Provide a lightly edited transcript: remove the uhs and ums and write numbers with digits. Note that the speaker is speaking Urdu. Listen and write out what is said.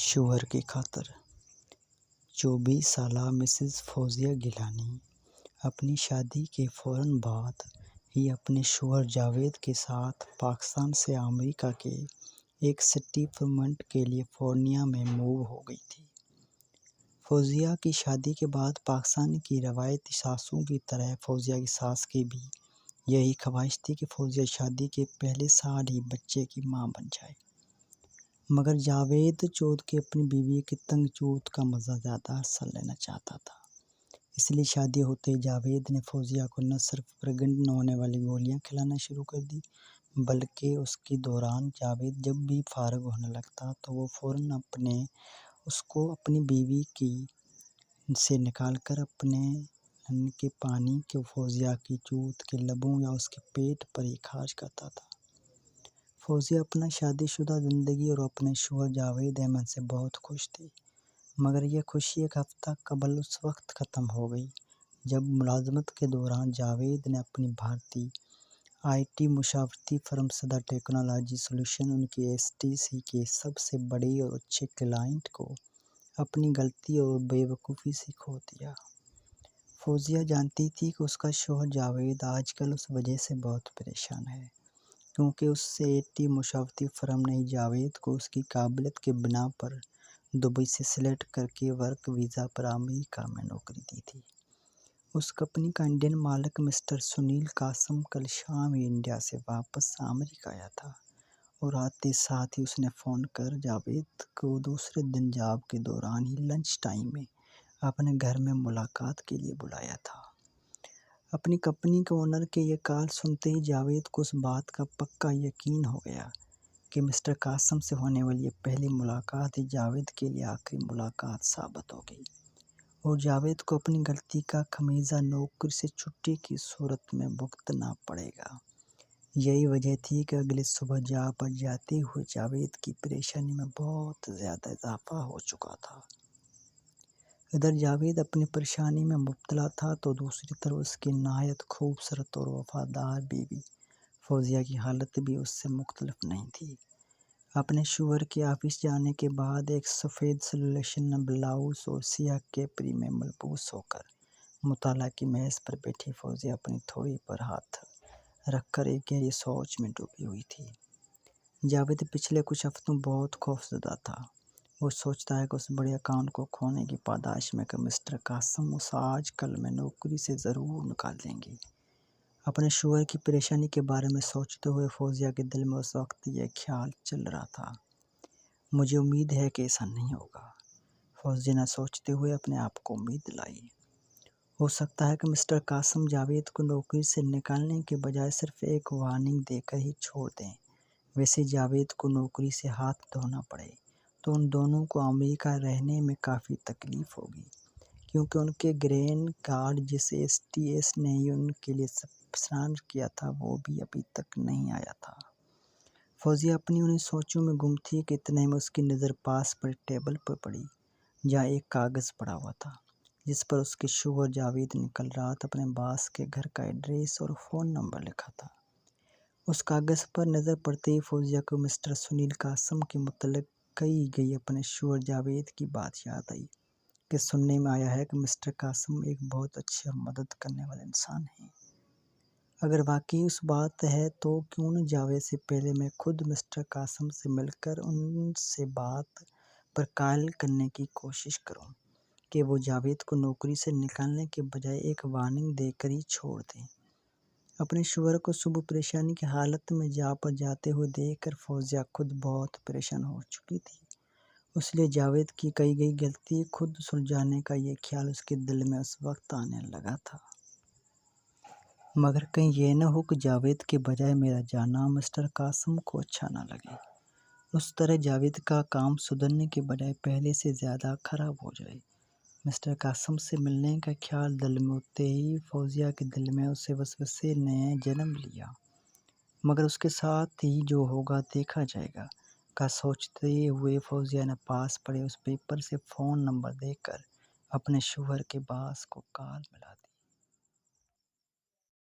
شوہر کی خاطر 24 سالہ مسز فوزیہ گیلانی اپنی شادی کے فوراً بعد ہی اپنے شوہر جاوید کے ساتھ پاکستان سے امریکہ کے ایک سیٹلمنٹ کے لیے کیلیفورنیا میں موو ہو گئی تھی۔ فوزیہ کی شادی کے بعد پاکستان کی روایتی ساسوں کی طرح فوزیہ کی ساس کی بھی یہی خواہش تھی کہ فوزیہ شادی کے پہلے سال ہی بچے کی ماں بن جائے، مگر جاوید چودھ کے اپنی بیوی کی تنگ چوت کا مزہ زیادہ عرصہ لینا چاہتا تھا۔ اس لیے شادی ہوتے ہی جاوید نے فوزیہ کو نہ صرف پریگننٹ ہونے والی گولیاں کھلانا شروع کر دی، بلکہ اس کے دوران جاوید جب بھی فارغ ہونے لگتا تو وہ فوراً اس کو اپنی بیوی کی سے نکال کر اپنے کے پانی کو فوزیہ کی چوت کے لبوں یا اس کے پیٹ پر ہی خارج کرتا تھا۔ فوزیہ اپنا شادی شدہ زندگی اور اپنے شوہر جاوید احمد سے بہت خوش تھی، مگر یہ خوشی ایک ہفتہ قبل اس وقت ختم ہو گئی جب ملازمت کے دوران جاوید نے اپنی بھارتی IT مشاورتی فرم صدا ٹیکنالوجی سولوشن ان کی STC کے سب سے بڑے اور اچھے کلائنٹ کو اپنی غلطی اور بے وقوفی سے کھو دیا۔ فوزیہ جانتی تھی کہ اس کا شوہر جاوید آج کل اس وجہ سے بہت پریشان ہے کیونکہ اس IT مشاورتی فرم نے جاوید کو اس کی قابلیت کی بنا پر دبئی سے سلیکٹ کر کے ورک ویزا پر امریکہ میں نوکری دی تھی۔ اس کمپنی کا انڈین مالک مسٹر سنیل قاسم کل شام ہی انڈیا سے واپس امریکہ آیا تھا اور آتے ساتھ ہی اس نے فون کر جاوید کو دوسرے دن جاب کے دوران ہی لنچ ٹائم میں اپنے گھر میں ملاقات کے لیے بلایا تھا۔ اپنی کمپنی کے اونر کے یہ کال سنتے ہی جاوید کو اس بات کا پکا یقین ہو گیا کہ مسٹر قاسم سے ہونے والی یہ پہلی ملاقات ہی جاوید کے لیے آخری ملاقات ثابت ہوگی اور جاوید کو اپنی غلطی کا خمیازہ نوکری سے چھٹی کی صورت میں بھگتنا پڑے گا۔ یہی وجہ تھی کہ اگلی صبح جاب پر جاتے ہوئے جاوید کی پریشانی میں بہت زیادہ اضافہ ہو چکا تھا۔ ادھر جاوید اپنی پریشانی میں مبتلا تھا تو دوسری طرف اس کی نہایت خوبصورت اور وفادار بیوی فوزیہ کی حالت بھی اس سے مختلف نہیں تھی۔ اپنے شوہر کے آفس جانے کے بعد ایک سفید سلوشن بلاؤز اور سیاہ کیپری میں ملبوس ہو کر مطالعہ کی میز پر بیٹھی فوزیہ اپنی تھوڑی پر ہاتھ رکھ کر ایک گہری سوچ میں ڈوبی ہوئی تھی۔ جاوید پچھلے کچھ ہفتوں بہت خوفزدہ تھا۔ وہ سوچتا ہے کہ اس بڑے اکاؤنٹ کو کھونے کی پاداش میں کہ مسٹر قاسم اسے آج کل میں نوکری سے ضرور نکال دیں گے۔ اپنے شوہر کی پریشانی کے بارے میں سوچتے ہوئے فوزیہ کے دل میں اس وقت یہ خیال چل رہا تھا، مجھے امید ہے کہ ایسا نہیں ہوگا۔ فوزیہ نے سوچتے ہوئے اپنے آپ کو امید دلائی۔ ہو سکتا ہے کہ مسٹر قاسم جاوید کو نوکری سے نکالنے کے بجائے صرف ایک وارننگ دے کر ہی چھوڑ دیں۔ ویسے جاوید کو نوکری سے ہاتھ دھونا پڑے تو ان دونوں کو امریکہ رہنے میں کافی تکلیف ہوگی کیونکہ ان کے گرین کارڈ جس STS نے ہی ان کے لیے اسپانسر کیا تھا وہ بھی ابھی تک نہیں آیا تھا۔ فوزیہ اپنی انہی سوچوں میں گم تھی کہ اتنے میں اس کی نظر پاس پڑی ٹیبل پر پڑی جہاں ایک کاغذ پڑا ہوا تھا جس پر اس کے شوہر جاوید نے کل رات اپنے باس کے گھر کا ایڈریس اور فون نمبر لکھا تھا۔ اس کاغذ پر نظر پڑتے ہی فوزیہ کو مسٹر سنیل قاسم کے متعلق کہی گئی اپنے شوہر جاوید کی بات یاد آئی کہ سننے میں آیا ہے کہ مسٹر قاسم ایک بہت اچھے اور مدد کرنے والے انسان ہیں۔ اگر واقعی اس بات ہے تو کیوں نہ جاوید سے پہلے میں خود مسٹر قاسم سے مل کر ان سے بات پر قائل کرنے کی کوشش کروں کہ وہ جاوید کو نوکری سے نکالنے کے بجائے ایک وارننگ دے کر ہی چھوڑ دیں۔ اپنے شوہر کو صبح پریشانی کی حالت میں جاب پر جاتے ہوئے دیکھ کر فوزیہ خود بہت پریشان ہو چکی تھی، اس لیے جاوید کی کہی گئی غلطی خود سلجھانے کا یہ خیال اس کے دل میں اس وقت آنے لگا تھا۔ مگر کہیں یہ نہ ہو کہ جاوید کے بجائے میرا جانا مسٹر قاسم کو اچھا نہ لگے، اس طرح جاوید کا کام سدھرنے کے بجائے پہلے سے زیادہ خراب ہو جائے۔ مسٹر قاسم سے ملنے کا خیال دل میں اٹھتے ہی فوزیہ کے دل میں اسے وسوسے نے جنم لیا، مگر اس کے ساتھ ہی جو ہوگا دیکھا جائے گا کا سوچتے ہوئے فوزیہ نے پاس پڑے اس پیپر سے فون نمبر دے کر اپنے شوہر کے باس کو کال ملا دی۔